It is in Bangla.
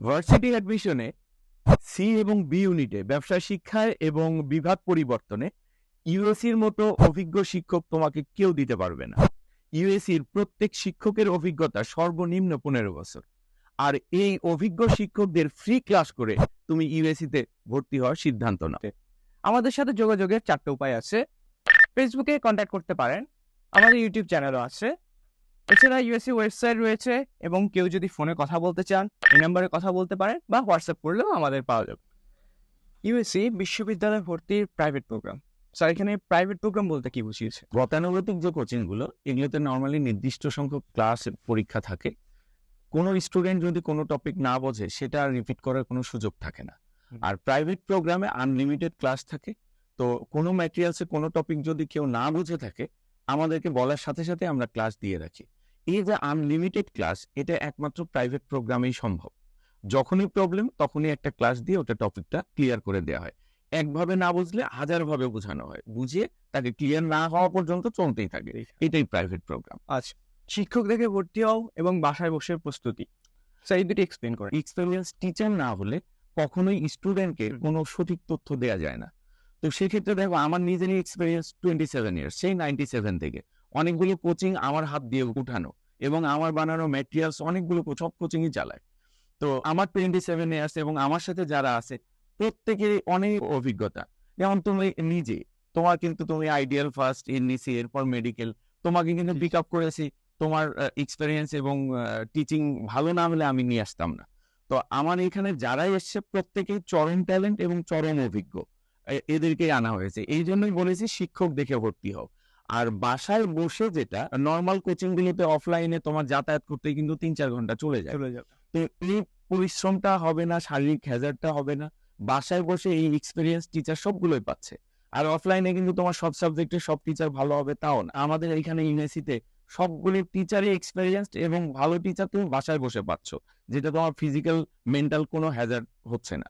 ভার্সিটি অ্যাডমিশনে সি এবং বি ইউনিটে ব্যবসা শিক্ষায় এবং বিভাগ পরিবর্তনে ইউএসির মতো অভিজ্ঞ শিক্ষক তোমাকে কেউ দিতে পারবে না। ইউএসির প্রত্যেক শিক্ষকের অভিজ্ঞতা সর্বনিম্ন 15 বছর। আর এই অভিজ্ঞ শিক্ষকদের ফ্রি ক্লাস করে তুমি ইউএসিতে ভর্তি হওয়ার সিদ্ধান্ত নাও। আমাদের সাথে যোগাযোগের 4টা উপায় আছে। ফেসবুকে কন্ট্যাক্ট করতে পারেন, আমাদের ইউটিউব চ্যানেলও আছে, এছাড়া ইউএসসি ওয়েবসাইট রয়েছে, এবং কেউ যদি ফোনে কথা বলতে চান এই নাম্বারে কথা বলতে পারেন, বা হোয়াটসঅ্যাপ করলেও আমাদের পাওয়া যাবে। ইউএসসি বিশ্ববিদ্যালয় ভর্তির প্রাইভেট প্রোগ্রাম। স্যার, এখানে প্রাইভেট প্রোগ্রাম বলতে কি বুঝিয়েছে? গতানুগতিক যে কোচিংগুলো, এগুলোতে নর্মালি নির্দিষ্ট সংখ্যক ক্লাস পরীক্ষা থাকে। কোনো স্টুডেন্ট যদি কোনো টপিক না বোঝে সেটা রিপিট করার কোনো সুযোগ থাকে না। আর প্রাইভেট প্রোগ্রামে আনলিমিটেড ক্লাস থাকে। তো কোনো ম্যাটেরিয়ালসে কোনো টপিক যদি কেউ না বুঝে থাকে, আমাদেরকে বলার সাথে সাথে আমরা ক্লাস দিয়ে রাখি। এই যে আনলিমিটেড ক্লাস, এটা একমাত্র প্রাইভেট প্রোগ্রামেই সম্ভব। যখনই প্রবলেম তখনই একটা ক্লাস দিয়ে ওটা টপিকটা ক্লিয়ার করে দেওয়া হয়। একভাবে না বুঝলে হাজারভাবে বোঝানো হয়, বুঝিয়ে তাকে ক্লিয়ার না হওয়া পর্যন্ত চলতেই থাকে। এটাই প্রাইভেট প্রোগ্রাম। আচ্ছা, শিক্ষক দেখে ভর্তি হও এবং বাসায় বসে প্রস্তুতি। স্যার, এই দুটি এক্সপ্লেন করেন। এক্সপেরিয়েন্স টিচার না হলে কখনোই স্টুডেন্টকে কোনো সঠিক তথ্য দেওয়া যায় না। তো সেক্ষেত্রে দেখো, আমার নিজেরই এক্সপেরিয়েন্স 27 ইয়ার্স, সেই 97 থেকে অনেকগুলো কোচিং আমার হাত দিয়ে উঠানো, এবং আমার বানানো ম্যাটেরিয়ালস অনেকগুলো সব কোচিংই চালায়। তো আমার 27 ইয়ার্স এবং আমার সাথে যারা আছে প্রত্যেকেরই অনেক অভিজ্ঞতা। যেমন তুমি নিজে, তুমি আইডিয়াল ফার্স্ট এনইসি, এরপর মেডিকেল, তোমাকে কিন্তু পিক আপ করেছি। তোমার এক্সপেরিয়েন্স এবং টিচিং ভালো না হলে আমি নিয়ে আসতাম না। তো আমার এখানে যারাই এসছে প্রত্যেকেই চরম ট্যালেন্ট এবং চরম অভিজ্ঞ, এদেরকেই আনা হয়েছে। এই জন্যই বলেছি শিক্ষক দেখে ভর্তি হও। আর বাসায় বসে যেটা নর্মাল কোচিং গুলোতে অফলাইনে তোমার যাতায়াত করতে কিন্তু 3-4 ঘন্টা চলে যায়। তো এই পরিশ্রমটা হবে না, শারীরিক হ্যাজার্ডটা হবে না। বাসায় বসে এই এক্সপেরিয়েন্স টিচার সবগুলোই পাচ্ছে। আর অফলাইনে কিন্তু তোমার সব সাবজেক্টে সব টিচার ভালো হবে তাও না। আমাদের এখানে ইউনিভার্সিটিতে সবগুলি টিচারই এক্সপেরিয়েন্সড এবং ভালো টিচার তুমি বাসায় বসে পাচ্ছ, যেটা তোমার ফিজিক্যাল মেন্টাল কোনো হ্যাজার্ড হচ্ছে না।